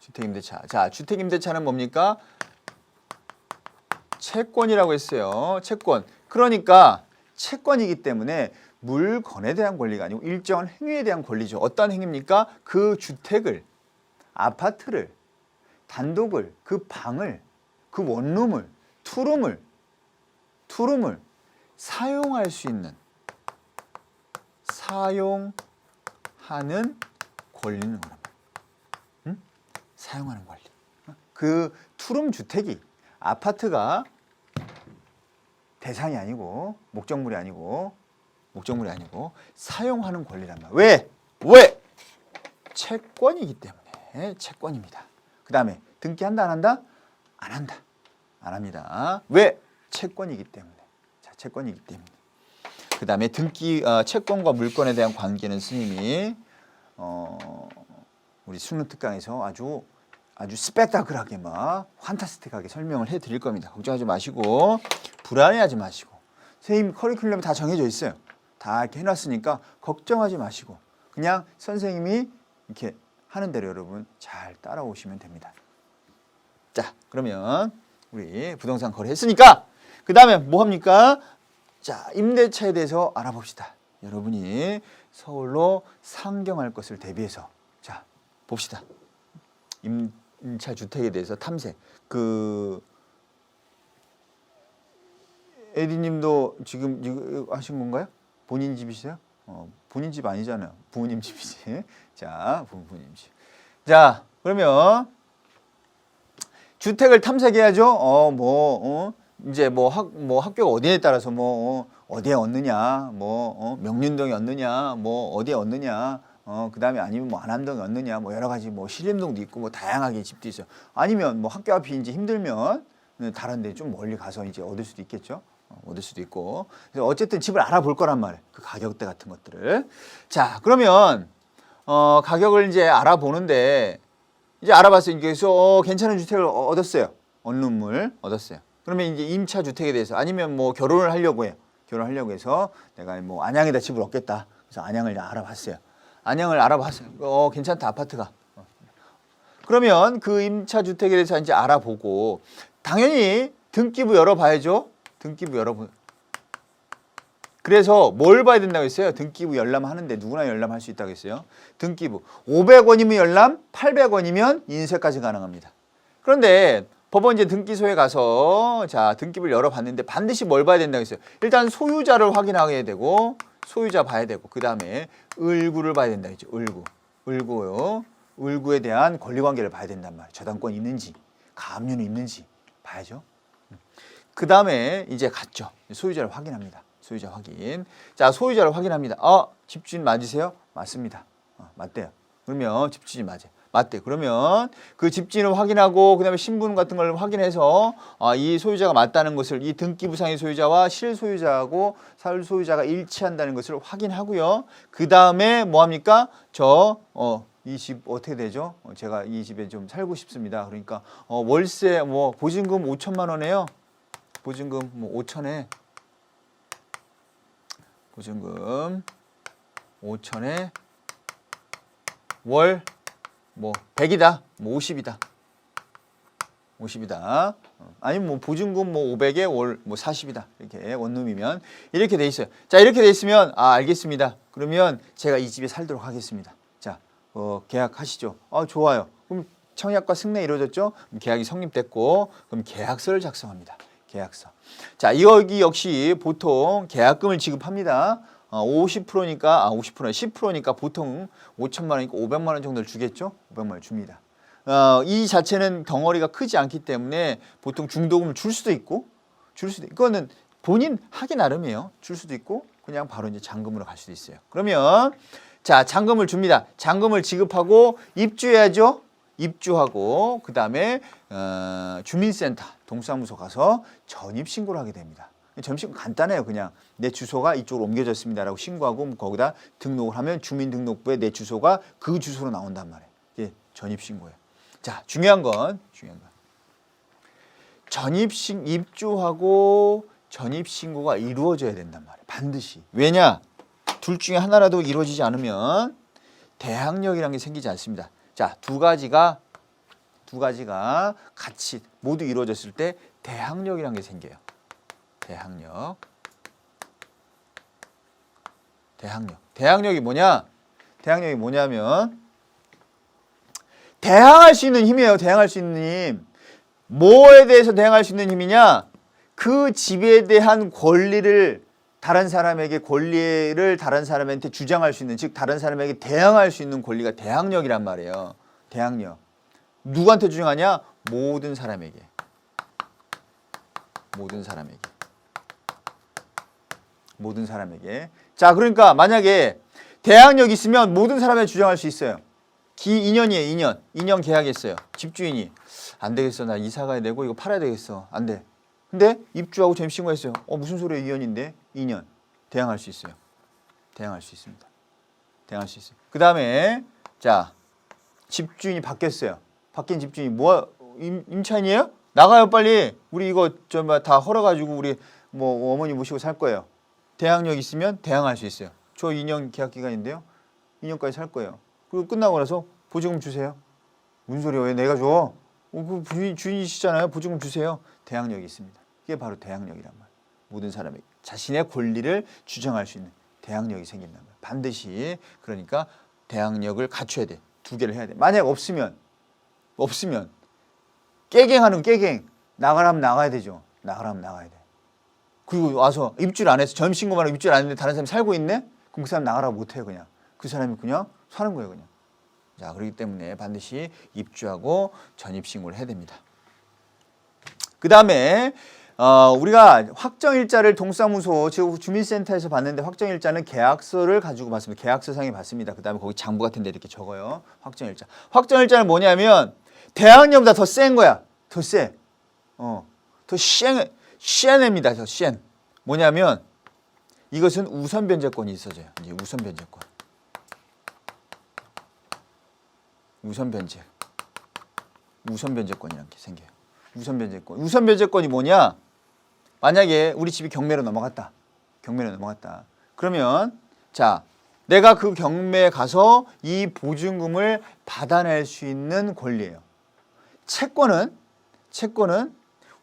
주택임대차. 자, 주택임대차는 뭡니까? 채권이라고 했어요. 채권. 그러니까 채권이기 때문에 물건에 대한 권리가 아니고 일정한 행위에 대한 권리죠. 어떤 행위입니까? 그 주택을, 아파트를, 단독을, 그 방을, 그 원룸을, 투룸을 사용할 수 있는, 사용하는 권리는 거란 말이에요. 사용하는 권리. 그 투룸 주택이, 아파트가 대상이 아니고 목적물이 아니고 사용하는 권리란 말이에요. 왜? 채권이기 때문에 채권입니다. 그 다음에 등기한다 안 한다? 안 합니다. 왜? 채권이기 때문에. 자, 채권이기 때문에. 그 다음에 등기 채권과 물건에 대한 관계는 스님이 우리 수능 특강에서 아주 스펙타클하게 막 환타스틱하게 설명을 해드릴 겁니다. 걱정하지 마시고 불안해하지 마시고 선생님 커리큘럼이 다 정해져 있어요. 다 이렇게 해놨으니까 걱정하지 마시고 그냥 선생님이 이렇게 하는 대로 여러분 잘 따라오시면 됩니다. 자, 그러면 우리 부동산 거래했으니까 그 다음에 뭐 합니까? 자, 임대차에 대해서 알아봅시다. 여러분이 서울로 상경할 것을 대비해서 자, 봅시다. 임차 주택에 대해서 탐색. 에디님도 지금 이거 하신 건가요? 본인 집이세요? 본인 집 아니잖아요. 부모님 집이지. 자, 부모님 집. 자, 그러면 주택을 탐색해야죠. 이제 학교가 어디에 따라서 어디에 얻느냐, 명륜동에 얻느냐, 어디에 얻느냐, 그 다음에 아니면 안암동에 얻느냐, 여러 가지 신림동도 있고 다양하게 집도 있어요. 아니면 학교 앞이 이제 힘들면 다른 데 좀 멀리 가서 이제 얻을 수도 있겠죠. 얻을 수도 있고. 그래서 어쨌든 집을 알아볼 거란 말이에요. 그 가격대 같은 것들을. 자, 그러면 가격을 이제 알아보는데 이제 알아봤어요. 그래서 괜찮은 주택을 얻었어요. 원룸을 얻었어요. 그러면 이제 임차 주택에 대해서 아니면 결혼을 하려고 해요. 결혼하려고 해서 내가 안양에다 집을 얻겠다. 그래서 안양을 알아봤어요. 안양을 알아봤어요. 괜찮다 아파트가. 그러면 그 임차 주택에 대해서 이제 알아보고 당연히 등기부 열어봐야죠. 등기부 열어보. 그래서 뭘 봐야 된다고 했어요? 등기부 열람하는데 누구나 열람할 수 있다고 했어요. 등기부 500원이면 열람, 800원이면 인쇄까지 가능합니다. 그런데 법원 이제 등기소에 가서 자 등기부를 열어봤는데 반드시 뭘 봐야 된다고 했어요? 일단 소유자를 확인하게 되고 소유자 봐야 되고 그 다음에 을구를 봐야 된다 했죠. 을구요. 을구에 대한 권리관계를 봐야 된단 말이에요. 저당권이 있는지 가압류는 있는지 봐야죠. 그 다음에 이제 갔죠. 소유자를 확인합니다. 소유자 확인. 자, 소유자를 확인합니다. 집주인 맞으세요? 맞습니다. 맞대요. 그러면 집주인 맞아요. 맞대. 그러면 그 집주인을 확인하고 그다음에 신분 같은 걸 확인해서 이 소유자가 맞다는 것을 이 등기부상의 소유자와 실소유자하고 사실소유자가 일치한다는 것을 확인하고요. 그 다음에 뭐 합니까? 이 집 어떻게 되죠? 제가 이 집에 좀 살고 싶습니다. 그러니까 월세 보증금 5천만 원에요. 보증금 5천에 보증금 5천에 월 100이다. 50이다. 50이다. 아니면 보증금 500에 월 40이다. 이렇게 원룸이면 이렇게 돼 있어요. 자, 이렇게 돼 있으면 알겠습니다. 그러면 제가 이 집에 살도록 하겠습니다. 자, 계약하시죠. 좋아요. 그럼 청약과 승낙이 이루어졌죠? 그럼 계약이 성립됐고 그럼 계약서를 작성합니다. 계약서. 자, 여기 역시 보통 계약금을 지급합니다. 50%니까 10%니까 보통 5천만 원이니까 500만 원 정도를 주겠죠? 500만 원 줍니다. 이 자체는 덩어리가 크지 않기 때문에 보통 중도금을 줄 수도 있고 이거는 본인 하기 나름이에요. 줄 수도 있고 그냥 바로 이제 잔금으로 갈 수도 있어요. 그러면 자, 잔금을 줍니다. 잔금을 지급하고 입주해야죠. 입주하고 그 다음에 주민센터 동사무소 가서 전입신고를 하게 됩니다. 전입신고 간단해요. 그냥 내 주소가 이쪽으로 옮겨졌습니다라고 신고하고 거기다 등록을 하면 주민등록부에 내 주소가 그 주소로 나온단 말이에요. 이게 전입신고예요. 자, 중요한 건 입주하고 전입신고가 이루어져야 된단 말이에요. 반드시. 왜냐? 둘 중에 하나라도 이루어지지 않으면 대항력이라는 게 생기지 않습니다. 자, 두 가지가 두 가지가 같이 모두 이루어졌을 때 대항력이라는 게 생겨요. 대항력. 대항력이 뭐냐? 대항력이 뭐냐면 대항할 수 있는 힘이에요. 대항할 수 있는 힘. 뭐에 대해서 대항할 수 있는 힘이냐? 그 집에 대한 권리를 다른 사람한테 주장할 수 있는, 즉 다른 사람에게 대항할 수 있는 권리가 대항력이란 말이에요. 대항력. 누구한테 주장하냐? 모든 사람에게. 자, 그러니까 만약에 대항력이 있으면 모든 사람에게 주장할 수 있어요. 2년이에요. 2년 계약했어요. 집주인이 안 되겠어. 나 이사 가야 되고 이거 팔아야 되겠어. 안 돼. 근데 입주하고 전입신고했어요. 무슨 소리야? 2년인데 2년. 대항할 수 있어요. 대항할 수 있습니다. 그 다음에 자, 집주인이 바뀌었어요. 바뀐 집주인이 임차인이에요? 나가요 빨리. 우리 이거 다 헐어가지고 우리 어머니 모시고 살 거예요. 대항력 있으면 대항할 수 있어요. 저 2년 계약 기간인데요. 2년까지 살 거예요. 그리고 끝나고 나서 보증금 주세요. 무슨 소리야? 왜 내가 줘? 그 주인이시잖아요. 보증금 주세요. 대항력이 있습니다. 이게 바로 대항력이란 말이에요. 모든 사람에게 자신의 권리를 주장할 수 있는 대항력이 생긴단 말이에요. 반드시 그러니까 대항력을 갖춰야 돼. 두 개를 해야 돼. 만약 없으면 깨갱하는 깨갱. 나가라면 나가야 되죠. 나가야 돼. 그리고 와서 입주를 안 해서 전입신고만 하고 입주를 안 했는데 다른 사람이 살고 있네? 그럼 그 사람 나가라고 못해요. 그냥. 그 사람이 그냥 사는 거예요. 그냥. 자, 그렇기 때문에 반드시 입주하고 전입신고를 해야 됩니다. 그 다음에 우리가 확정일자를 동사무소 즉 주민센터에서 봤는데 확정일자는 계약서를 가지고 봤습니다. 계약서상에 봤습니다. 그 다음에 거기 장부 같은 데 이렇게 적어요. 확정일자. 확정일자는 뭐냐면 대항력보다 더 센 거야. 더 세. 더 시엔입니다. 더 시엔. 뭐냐면 이것은 우선 변제권이 있어져요. 이제 우선 변제권. 우선 변제권이라는 게 생겨요. 우선 변제권이 뭐냐? 만약에 우리 집이 경매로 넘어갔다. 그러면 자, 내가 그 경매에 가서 이 보증금을 받아낼 수 있는 권리예요. 채권은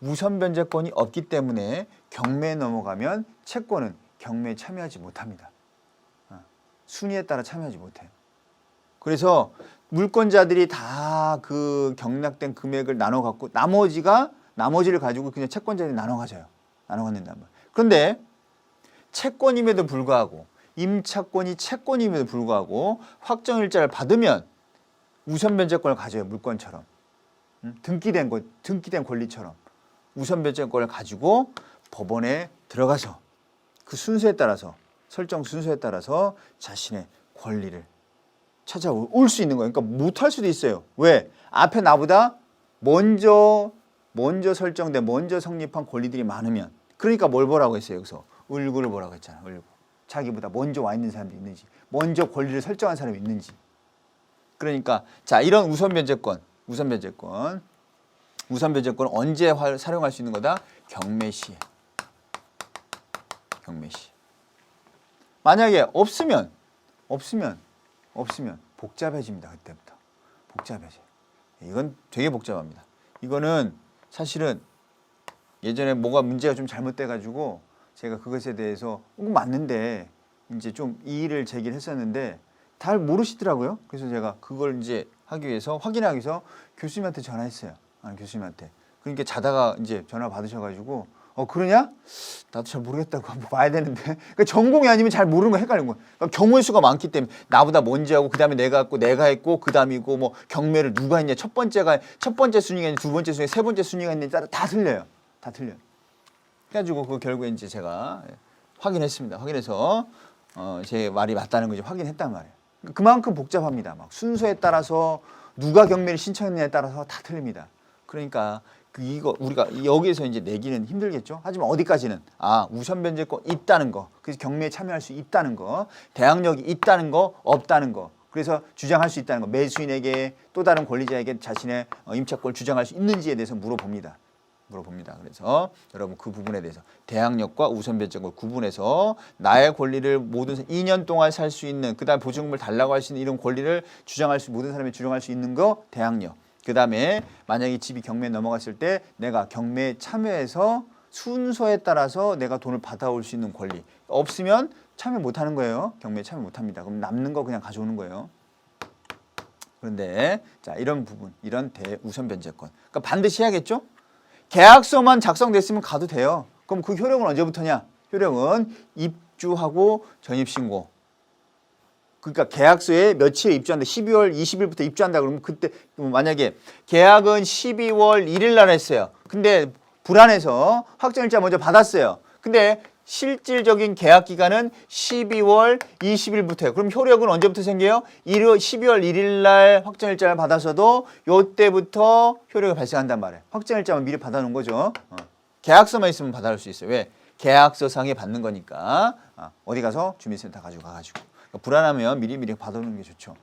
우선 변제권이 없기 때문에 경매에 넘어가면 채권은 경매에 참여하지 못합니다. 순위에 따라 참여하지 못해요. 그래서 물권자들이 다 그 경락된 금액을 나눠 갖고 나머지를 가지고 그냥 채권자들이 나눠 가져요. 나눠 갖는단 말이에요. 그런데 채권임에도 불구하고 임차권이 채권임에도 불구하고 확정일자를 받으면 우선 변제권을 가져요. 물권처럼. 등기된 권리처럼 우선 변제권을 가지고 법원에 들어가서 그 순서에 따라서 설정 순서에 따라서 자신의 권리를 찾아올 수 있는 거예요. 그러니까 못할 수도 있어요. 왜? 앞에 나보다 먼저 설정된 먼저 성립한 권리들이 많으면. 그러니까 뭘 보라고 했어요. 여기서 을구를 보라고 했잖아. 을구. 자기보다 먼저 와 있는 사람이 있는지, 먼저 권리를 설정한 사람이 있는지. 그러니까 자, 이런 우선 변제권 언제 사용할 수 있는 거다? 경매 시에. 만약에 없으면 복잡해집니다. 그때부터 복잡해져요. 이건 되게 복잡합니다. 이거는 사실은 예전에 뭐가 문제가 좀 잘못돼 가지고 제가 그것에 대해서 맞는데 이제 좀 이의를 제기를 했었는데 잘 모르시더라고요. 그래서 제가 그걸 이제 확인하기 위해서 교수님한테 전화했어요. 교수님한테. 그러니까 자다가 이제 전화 받으셔가지고 그러냐? 나도 잘 모르겠다고 한번 봐야 되는데. 그러니까 전공이 아니면 잘 모르는 거 헷갈리는 거야. 그러니까 경우의 수가 많기 때문에 나보다 먼저 하고 그다음에 내가 했고 그다음이고 뭐 경매를 누가 했냐? 첫 번째 순위가 있냐? 두 번째 순위, 세 번째 순위가 있냐? 따라 다 틀려요. 그래가지고 그 결국에 이제 제가 확인했습니다. 확인해서 제 말이 맞다는 거 이제 확인했단 말이에요. 그만큼 복잡합니다. 막 순서에 따라서 누가 경매를 신청했느냐에 따라서 다 틀립니다. 그러니까 우리가 여기에서 이제 내기는 힘들겠죠. 하지만 어디까지는 우선 변제권 있다는 거, 그래서 경매에 참여할 수 있다는 거, 대항력이 있다는 거, 없다는 거, 그래서 주장할 수 있다는 거, 매수인에게 또 다른 권리자에게 자신의 임차권을 주장할 수 있는지에 대해서 물어봅니다. 그래서 여러분 그 부분에 대해서 대항력과 우선 변제권을 구분해서 나의 권리를 2년 동안 살 수 있는, 그다음 보증금을 달라고 할 수 있는 이런 권리를 모든 사람이 주장할 수 있는 거 대항력. 그 다음에 만약에 집이 경매에 넘어갔을 때 내가 경매에 참여해서 순서에 따라서 내가 돈을 받아올 수 있는 권리. 없으면 참여 못하는 거예요. 경매에 참여 못합니다. 그럼 남는 거 그냥 가져오는 거예요. 그런데 자 이런 부분, 이런 대우선 변제권. 그러니까 반드시 해야겠죠? 계약서만 작성됐으면 가도 돼요. 그럼 그 효력은 언제부터냐? 효력은 입주하고 전입신고. 그러니까 계약서에 며칠에 입주한다. 12월 20일부터 입주한다. 그러면 그때 만약에 계약은 12월 1일 날 했어요. 근데 불안해서 확정일자 먼저 받았어요. 근데 실질적인 계약 기간은 12월 20일부터예요. 그럼 효력은 언제부터 생겨요? 12월 1일 날 확정일자를 받아서도 요때부터 효력이 발생한단 말이에요. 확정일자만 미리 받아놓은 거죠. 계약서만 있으면 받아올 수 있어요. 왜? 계약서상에 받는 거니까. 어디 가서 주민센터 가지고 가가지고. 그러니까 불안하면 미리 받아놓는 게 좋죠.